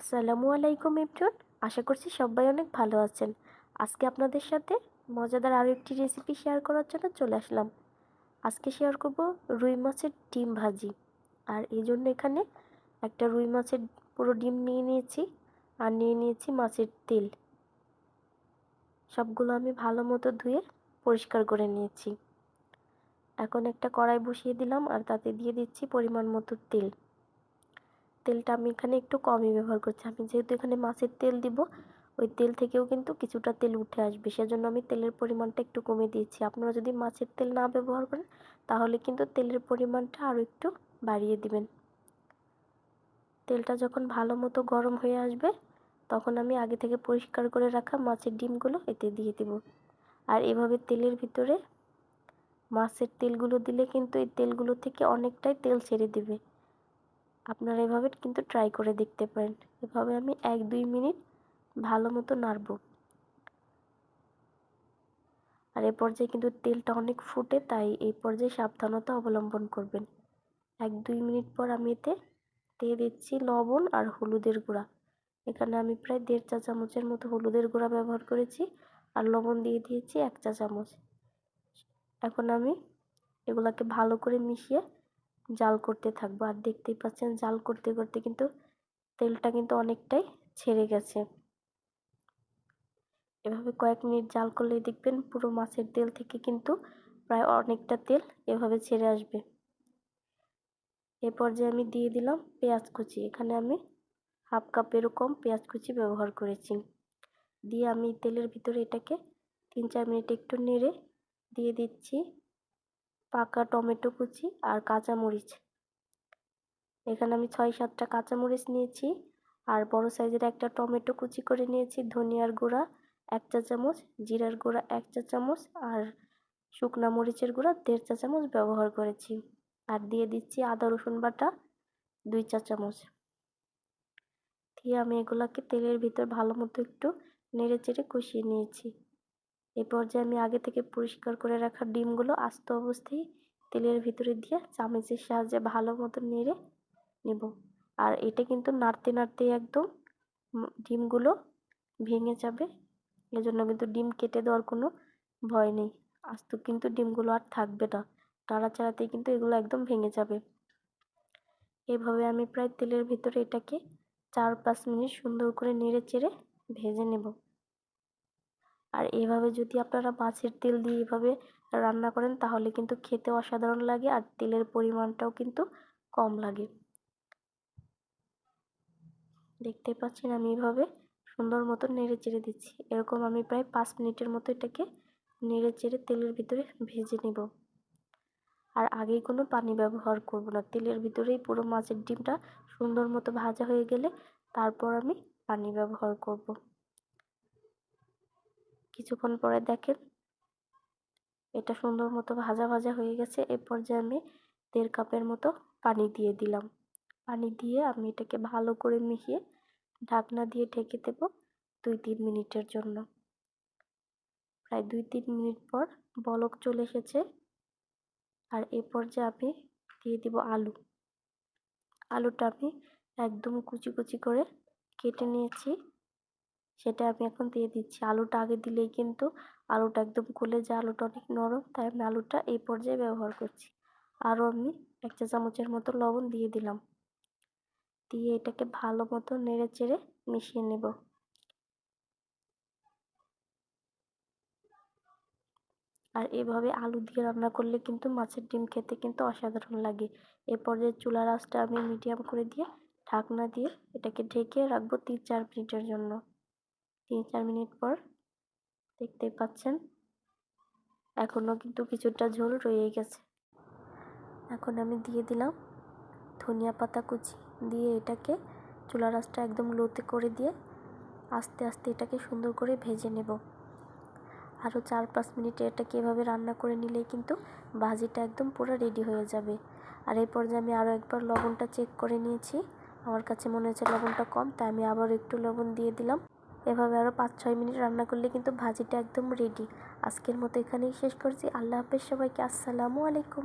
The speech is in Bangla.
আসসালামু আলাইকুম এভরিওয়ান। আশা করছি সবাই অনেক ভালো আছেন। আজকে আপনাদের সাথে মজাদার আরও একটি রেসিপি শেয়ার করার জন্য চলে আসলাম। আজকে শেয়ার করব রুই মাছের ডিম ভাজি। আর এই জন্য এখানে একটা রুই মাছের পুরো ডিম নিয়ে নিয়েছি আর নিয়ে নিয়েছি মাছের তেল। সবগুলো আমি ভালো মতো ধুয়ে পরিষ্কার করে নিয়েছি। এখন একটা কড়াই বসিয়ে দিলাম আর তাতে দিয়ে দিচ্ছি পরিমাণ মতো তেল। তেলটা আমি এখানে একটু কমই ব্যবহার করছি। আমি যেহেতু এখানে মাছের তেল দিব, ওই তেল থেকেও কিন্তু কিছুটা তেল উঠে আসবে, সেজন্য আমি তেলের পরিমাণটা একটু কমে দিয়েছি। আপনারা যদি মাছের তেল না ব্যবহার করেন তাহলে কিন্তু তেলের পরিমাণটা আরও একটু বাড়িয়ে দিবেন। তেলটা যখন ভালো মতো গরম হয়ে আসবে তখন আমি আগে থেকে পরিষ্কার করে রাখা মাছের ডিমগুলো এতে দিয়ে দেব। আর এভাবে তেলের ভিতরে মাছের তেলগুলো দিলে কিন্তু এই তেলগুলো থেকে অনেকটাই তেল ছেড়ে দেবে। আপনারা এভাবে কিন্তু ট্রাই করে দেখতে পারেন। এভাবে আমি 1-2 মিনিট ভালো মতো নাড়ব। আর এই পর্যায়ে কিন্তু তেলটা অনেক ফুটে, তাই এই পর্যায়ে সাবধানতা অবলম্বন করবেন। 1-2 মিনিট পর আমি এতে দিয়ে দিচ্ছি লবণ আর হলুদের গুঁড়া। এখানে আমি প্রায় 1.5 চা চামচের মতো হলুদের গুঁড়া ব্যবহার করেছি আর লবণ দিয়ে দিয়েছি 1 চা চামচ। এখন আমি এগুলাকে ভালো করে মিশিয়ে জাল করতে থাকবো। আর দেখতেই পাচ্ছেন জাল করতে করতে কিন্তু তেলটা কিন্তু অনেকটাই ছেড়ে গেছে। এভাবে কয়েক মিনিট জাল করলেই দেখবেন পুরো মাছের তেল থেকে কিন্তু প্রায় অনেকটা তেল এভাবে ছেড়ে আসবে। এ পর্যায়ে আমি দিয়ে দিলাম পেঁয়াজ কুচি। এখানে আমি 1/2 কাপ এরকম পেঁয়াজ কুচি ব্যবহার করেছি। দিয়ে আমি তেলের ভিতরে এটাকে 3-4 মিনিট একটু নেড়ে দিয়ে দিচ্ছি পাকা টমেটো কুচি আর কাঁচামরিচ। এখানে আমি 6-7টা কাঁচামরিচ নিয়েছি আর বড় সাইজের একটা টমেটো কুচি করে নিয়েছি। ধনিয়ার গুঁড়া 1 চা চামচ, জিরার গুঁড়া 1 চা চামচ আর শুকনা মরিচের গুঁড়া 1.5 চা চামচ ব্যবহার করেছি। আর দিয়ে দিচ্ছি আদা রসুন বাটা 2 চা চামচ। দিয়ে আমি এগুলাকে তেলের ভিতর ভালো মতো একটু নেড়ে চেড়ে কষিয়ে নিয়েছি। এই পর্যায়ে আমি আগে থেকে পরিষ্কার করে রাখা ডিমগুলো আস্ত অবস্থায় তেলের ভিতরে দিয়ে চামচের সাহায্যে ভালো মতো নেড়ে নেব। আর এটা কিন্তু নাড়তে নাড়তে একদম ডিমগুলো ভেঙে যাবে। এজন্য কিন্তু ডিম কেটে দেওয়ার কোনো ভয় নেই। আস্ত কিন্তু ডিমগুলো আর থাকবে না, নাড়াচাড়াতেই কিন্তু এগুলো একদম ভেঙে যাবে। এভাবে আমি প্রায় তেলের ভিতরে এটাকে 4-5 মিনিট সুন্দর করে নেড়ে চেড়ে ভেজে নেব। আর এভাবে যদি আপনারা মাছের তেল দিয়ে এভাবে রান্না করেন তাহলে কিন্তু খেতে অসাধারণ লাগে আর তেলের পরিমাণটাও কিন্তু কম লাগে। দেখতে পাচ্ছেন আমি এভাবে সুন্দর মতো নেড়ে চেড়ে দিচ্ছি। এরকম আমি প্রায় 5 মিনিটের মতো এটাকে নেড়ে চেড়ে তেলের ভিতরে ভেজে নেব। আর আগেই কোনো পানি ব্যবহার করব না। তেলের ভিতরেই পুরো মাছের ডিমটা সুন্দর মতো ভাজা হয়ে গেলে তারপর আমি পানি ব্যবহার করব। কিছুক্ষণ পরে দেখেন এটা সুন্দর মতো ভাজা ভাজা হয়ে গেছে। এই পর্যায়ে আমি 1.5 কাপের মতো পানি দিয়ে দিলাম। পানি দিয়ে আমি এটাকে ভালো করে মিশিয়ে ঢাকনা দিয়ে ঢেকে দেব 2-3 মিনিটের জন্য। প্রায় 2-3 মিনিট পর বলক চলে এসেছে। আর এই পর্যায়ে আমি দিয়ে দিব আলু। আলুটা আমি একদম কুচি কুচি করে কেটে নিয়েছি, সেটা আমি এখন দিয়ে দিচ্ছি। আলুটা আগে দিলেই কিন্তু আলুটা একদম গলে যায়, আলুটা অনেক নরম, তাই আমি আলুটা এই পর্যায়ে ব্যবহার করছি। আরও আমি 1 চা চামচের মতো লবণ দিয়ে দিলাম। দিয়ে এটাকে ভালো মতো নেড়ে চেড়ে মিশিয়ে নেব। আর এভাবে আলু দিয়ে রান্না করলে কিন্তু মাছের ডিম খেতে কিন্তু অসাধারণ লাগে। এ পর্যায়ে চুলার আঁচটা আমি মিডিয়াম করে দিয়ে ঢাকনা দিয়ে এটাকে ঢেকে রাখবো 3-4 মিনিটের জন্য। 3-4 মিনিট পর দেখতেই পাচ্ছেন এখনও কিন্তু কিছুটা ঝোল রয়ে গেছে। এখন আমি দিয়ে দিলাম ধনিয়া পাতা কুচি। দিয়ে এটাকে চুলার আঁচটা একদম লোতে করে দিয়ে আস্তে আস্তে এটাকে সুন্দর করে ভেজে নেব। আরও 4-5 মিনিটে এটাকে এভাবে রান্না করে নিলেই কিন্তু ভাজিটা একদম পুরো রেডি হয়ে যাবে। আর এই পর্যায়ে আমি আরও একবার লবণটা চেক করে নিয়েছি। আমার কাছে মনে হয়েছে লবণটা কম, তাই আমি আবার একটু লবণ দিয়ে দিলাম। এভাবে আরও 5-6 মিনিট রান্না করলে কিন্তু ভাজিটা একদম রেডি। আজকের মতো এখানেই শেষ করছি। আল্লাহ হাফেজ সবাইকে। আসসালামু আলাইকুম।